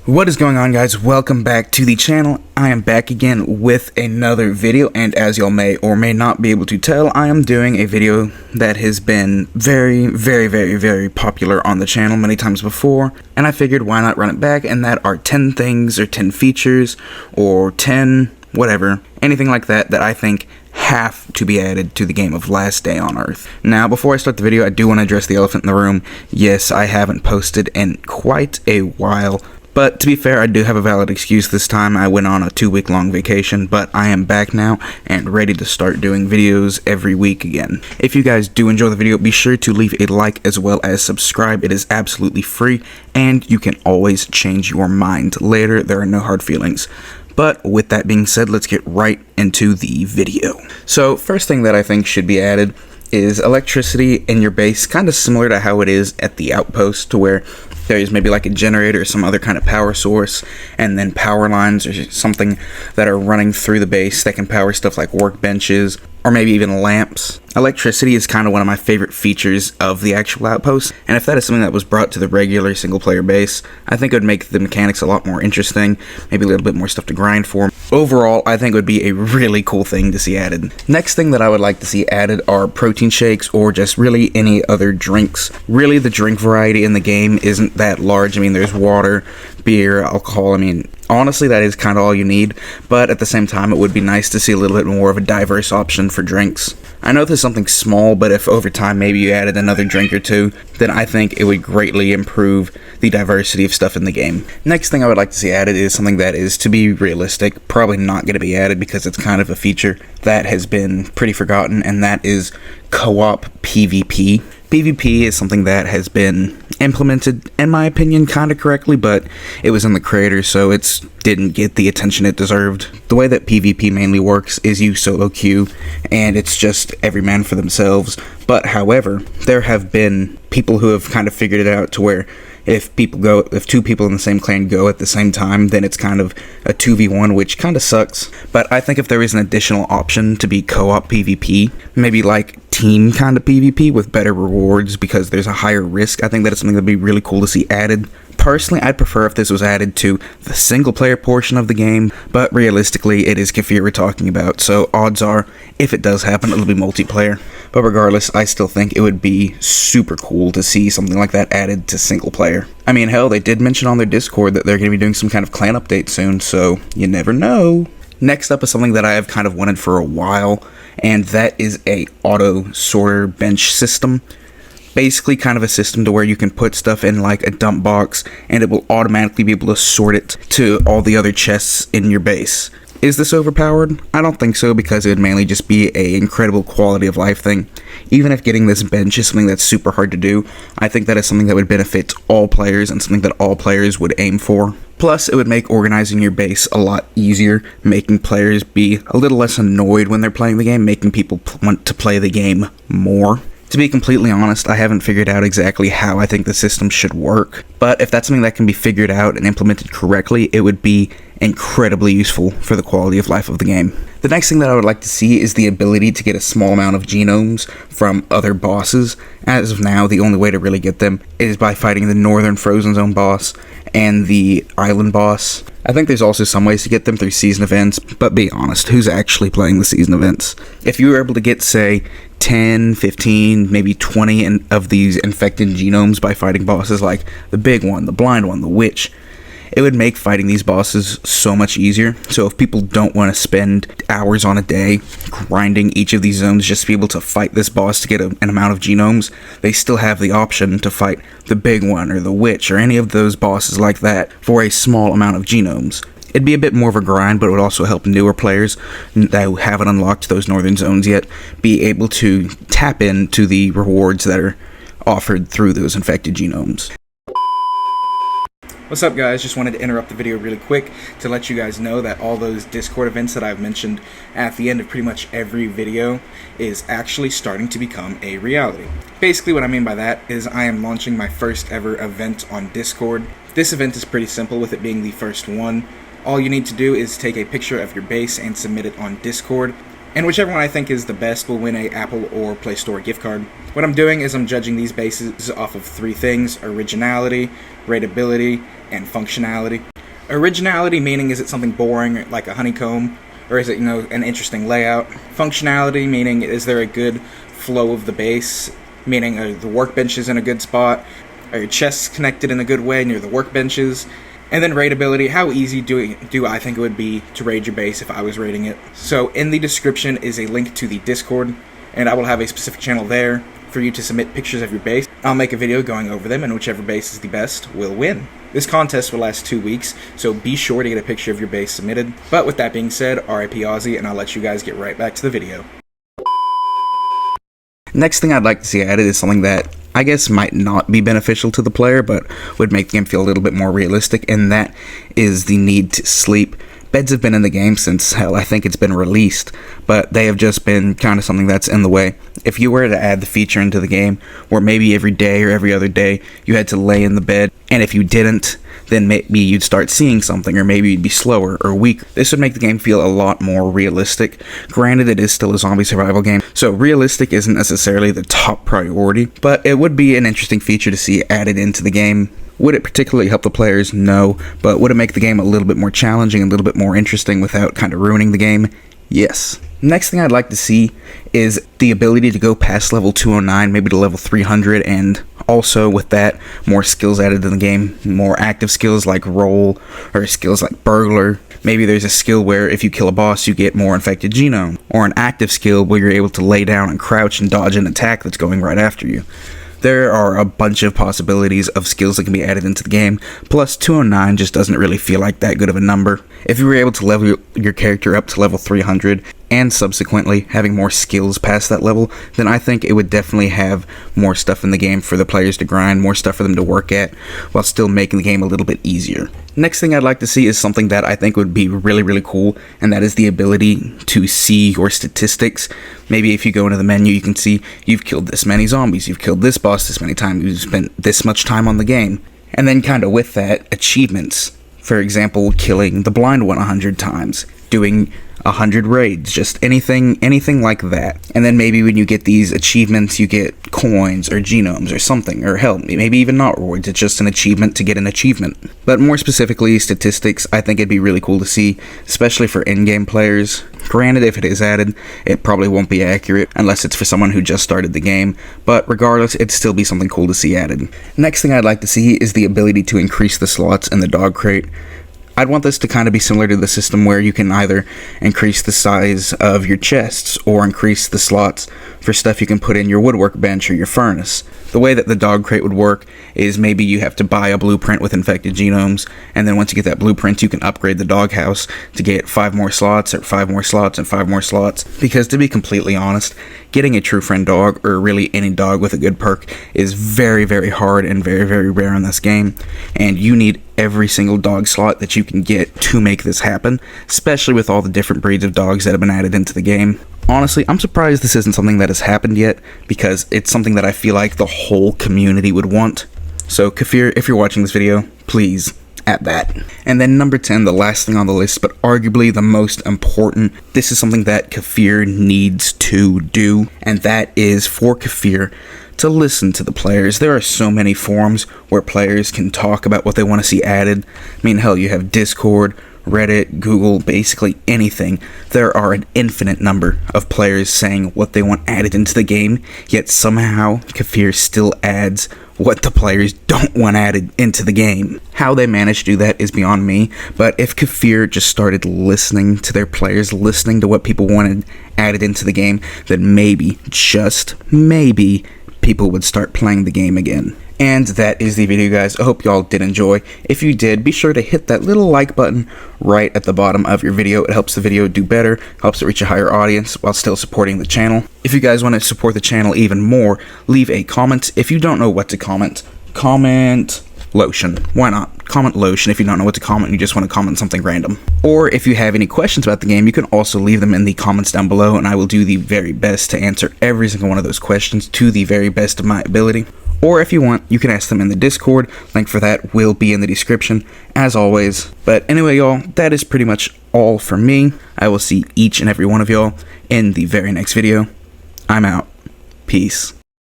What is going on, guys? Welcome back to the channel. I am back again with another video, and as y'all may or may not be able to tell, I am doing a video that has been very popular on the channel many times before, and I figured why not run it back, and that are 10 things or 10 features or 10 whatever, anything like that that I think have to be added to the game of Last Day on Earth. Now, before I start the video, I do want to address the elephant in the room. Yes, I haven't posted in quite a while. But to be fair, I do have a valid excuse this time. I went on a 2-week-long vacation, but I am back now and ready to start doing videos every week again. If you guys do enjoy the video, be sure to leave a like as well as subscribe. It is absolutely free, and you can always change your mind later. There are no hard feelings. But with that being said, let's get right into the video. So, first thing that I think should be added is electricity in your base, kind of similar to how it is at the outpost, to where there's maybe like a generator or some other kind of power source, and then power lines or something that are running through the base that can power stuff like workbenches or maybe even lamps. Electricity is kind of one of my favorite features of the actual outpost, and if that is something that was brought to the regular single player base, I think it would make the mechanics a lot more interesting, maybe a little bit more stuff to grind for. Overall, I think it would be a really cool thing to see added. Next thing that I would like to see added are protein shakes or just really any other drinks. Really, the drink variety in the game isn't that large. I mean, there's water, beer, alcohol. I mean, honestly, that is kind of all you need, but at the same time, it would be nice to see a little bit more of a diverse option for drinks. I know this is something small, but if over time maybe you added another drink or two, then I think it would greatly improve the diversity of stuff in the game. Next thing I would like to see added is something that is, to be realistic, probably not going to be added because it's kind of a feature that has been pretty forgotten, and that is co-op PvP. PvP is something that has been implemented, in my opinion, kind of correctly, but it was in the creator, so it didn't get the attention it deserved. The way that PvP mainly works is you solo queue, and it's just every man for themselves. But however, there have been people who have kind of figured it out to where if two people in the same clan go at the same time, then it's kind of a 2v1, which kind of sucks. But I think if there is an additional option to be co-op PvP, maybe like team kind of PvP with better rewards because there's a higher risk, I think that is something that'd be really cool to see added. Personally, I'd prefer if this was added to the single player portion of the game, but realistically, it is Kefir we're talking about, so odds are, if it does happen, it'll be multiplayer. But regardless, I still think it would be super cool to see something like that added to single player. I mean, hell, they did mention on their Discord that they're going to be doing some kind of clan update soon, so you never know. Next up is something that I have kind of wanted for a while, and that is a auto sorter bench system. Basically kind of a system to where you can put stuff in like a dump box and it will automatically be able to sort it to all the other chests in your base. Is this overpowered? I don't think so, because it would mainly just be an incredible quality of life thing. Even if getting this bench is something that's super hard to do, I think that is something that would benefit all players and something that all players would aim for. Plus, it would make organizing your base a lot easier, making players be a little less annoyed when they're playing the game, making people want to play the game more. To be completely honest, I haven't figured out exactly how I think the system should work, but if that's something that can be figured out and implemented correctly, it would be incredibly useful for the quality of life of the game. The next thing that I would like to see is the ability to get a small amount of genomes from other bosses. As of now, the only way to really get them is by fighting the Northern Frozen Zone boss and the Island boss. I think there's also some ways to get them through season events, but be honest, who's actually playing the season events? If you were able to get, say, 10, 15, maybe 20 of these infected genomes by fighting bosses like the big one, the blind one, the witch, it would make fighting these bosses so much easier. So if people don't want to spend hours on a day grinding each of these zones just to be able to fight this boss to get an amount of genomes, they still have the option to fight the big one or the witch or any of those bosses like that for a small amount of genomes. It'd be a bit more of a grind, but it would also help newer players that haven't unlocked those northern zones yet be able to tap into the rewards that are offered through those infected genomes. What's up, guys? Just wanted to interrupt the video really quick to let you guys know that all those Discord events that I've mentioned at the end of pretty much every video is actually starting to become a reality. Basically what I mean by that is I am launching my first ever event on Discord. This event is pretty simple, with it being the first one. All you need to do is take a picture of your base and submit it on Discord, and whichever one I think is the best will win a Apple or Play Store gift card. What I'm doing is I'm judging these bases off of 3 things: originality, rateability, and functionality. Originality meaning, is it something boring like a honeycomb, or is it, an interesting layout? Functionality meaning, is there a good flow of the base, meaning are the workbenches in a good spot? Are your chests connected in a good way near the workbenches? And then raidability, how easy do I think it would be to raid your base if I was raiding it? So in the description is a link to the Discord, and I will have a specific channel there for you to submit pictures of your base. I'll make a video going over them, and whichever base is the best will win. This contest will last 2 weeks, so be sure to get a picture of your base submitted. But with that being said, RIP Aussie, and I'll let you guys get right back to the video. Next thing I'd like to see added is something that I guess might not be beneficial to the player, but would make the game feel a little bit more realistic, and that is the need to sleep. Beds have been in the game since, hell, I think it's been released, but they have just been kind of something that's in the way. If you were to add the feature into the game, where maybe every day or every other day you had to lay in the bed, and if you didn't, then maybe you'd start seeing something, or maybe you'd be slower or weak. This would make the game feel a lot more realistic. Granted, it is still a zombie survival game, so realistic isn't necessarily the top priority, but it would be an interesting feature to see added into the game. Would it particularly help the players? No, but would it make the game a little bit more challenging, a little bit more interesting without kind of ruining the game? Yes. Next thing I'd like to see is the ability to go past level 209, maybe to level 300, and also with that, more skills added in the game, more active skills like roll, or skills like burglar. Maybe there's a skill where if you kill a boss, you get more infected genome, or an active skill where you're able to lay down and crouch and dodge an attack that's going right after you. There are a bunch of possibilities of skills that can be added into the game, plus 209 just doesn't really feel like that good of a number. If you were able to level your character up to level 300, and subsequently having more skills past that level, then I think it would definitely have more stuff in the game for the players to grind, more stuff for them to work at, while still making the game a little bit easier. Next thing I'd like to see is something that I think would be really, really cool, and that is the ability to see your statistics. Maybe if you go into the menu, you can see you've killed this many zombies, you've killed this boss this many times, you've spent this much time on the game. And then kind of with that, achievements. For example, killing the blind one 100 times, doing 100 raids, just anything like that. And then maybe when you get these achievements, you get coins or genomes or something, or hell, maybe even not rewards, it's just an achievement to get an achievement. But more specifically, statistics, I think it'd be really cool to see, especially for in-game players. Granted, if it is added, it probably won't be accurate unless it's for someone who just started the game, but regardless, it'd still be something cool to see added. Next thing I'd like to see is the ability to increase the slots in the dog crate. I'd want this to kind of be similar to the system where you can either increase the size of your chests or increase the slots for stuff you can put in your woodwork bench or your furnace. The way that the dog crate would work is maybe you have to buy a blueprint with infected genomes, and then once you get that blueprint, you can upgrade the doghouse to get 5 more slots, or 5 more slots, and 5 more slots. Because to be completely honest, getting a true friend dog, or really any dog with a good perk, is very, very hard and very, very rare in this game, and you need every single dog slot that you can get to make this happen, especially with all the different breeds of dogs that have been added into the game. Honestly, I'm surprised this isn't something that has happened yet, because it's something that I feel like the whole community would want. So, Kafir, if you're watching this video, please add that. And then number 10, the last thing on the list, but arguably the most important, this is something that Kafir needs to do, and that is for Kafir to listen to the players. There are so many forums where players can talk about what they want to see added. I mean, hell, you have Discord, Reddit, Google, basically anything. There are an infinite number of players saying what they want added into the game, yet somehow Kafir still adds what the players don't want added into the game. How they manage to do that is beyond me, but if Kafir just started listening to their players, listening to what people wanted added into the game, then maybe, just maybe, people would start playing the game again. And that is the video, guys. I hope y'all did enjoy. If you did, be sure to hit that little like button right at the bottom of your video. It helps the video do better, helps it reach a higher audience while still supporting the channel. If you guys want to support the channel even more, leave a comment. If you don't know what to comment, comment lotion. Why not? Comment lotion if you don't know what to comment and you just want to comment something random. Or if you have any questions about the game, you can also leave them in the comments down below, and I will do the very best to answer every single one of those questions to the very best of my ability. Or if you want, you can ask them in the Discord. Link for that will be in the description, as always. But anyway, y'all, that is pretty much all for me. I will see each and every one of y'all in the very next video. I'm out. Peace.